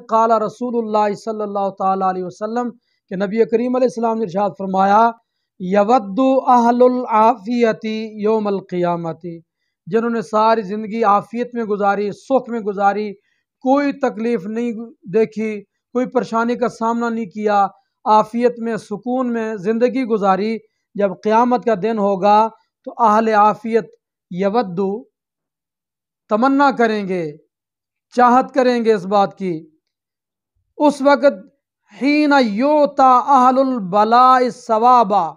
قال رسول اللہ صلی اللہ تعالیٰ علیہ وسلم کہ نبی کریم علیہ السلام نے ارشاد فرمایا یود اہل العافیت یوم القیامت، جنہوں نے ساری زندگی عافیت میں گزاری، سکھ میں گزاری، کوئی تکلیف نہیں دیکھی، کوئی پریشانی کا سامنا نہیں کیا، عافیت میں سکون میں زندگی گزاری، جب قیامت کا دن ہوگا تو اہل عافیت یودو تمنا کریں گے، چاہت کریں گے اس بات کی، اس وقت حین یوتا اہل البلاء ثوابا،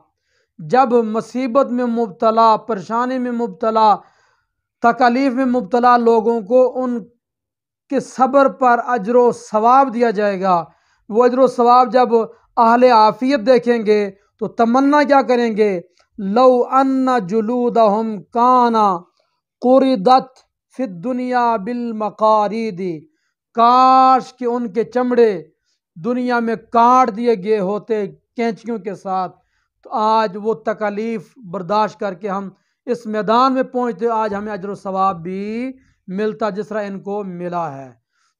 جب مصیبت میں مبتلا، پریشانی میں مبتلا، تکالیف میں مبتلا لوگوں کو ان کے صبر پر اجر و ثواب دیا جائے گا، وہ اجر و ثواب جب اہل عافیت دیکھیں گے تو تمنا کیا کریں گے، لو ان جلودہم کانا قردت فی الدنیا بالمقارید، کاش کہ ان کے چمڑے دنیا میں کاٹ دیے گئے ہوتے کینچیوں کے ساتھ، تو آج وہ تکالیف برداشت کر کے ہم اس میدان میں پہنچتے، آج ہمیں اجر و ثواب بھی ملتا جس طرح ان کو ملا ہے۔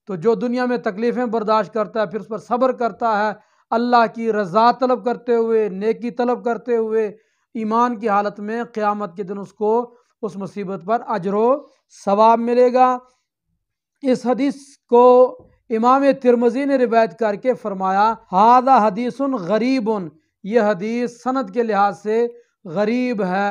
تو جو دنیا میں تکلیفیں برداشت کرتا ہے، پھر اس پر صبر کرتا ہے، اللہ کی رضا طلب کرتے ہوئے، نیکی طلب کرتے ہوئے، ایمان کی حالت میں، قیامت کے دن اس کو اس مصیبت پر اجر و ثواب ملے گا۔ اس حدیث کو امام ترمذی نے روایت کر کے فرمایا ھذا حدیث غریب، یہ حدیث سند کے لحاظ سے غریب ہے۔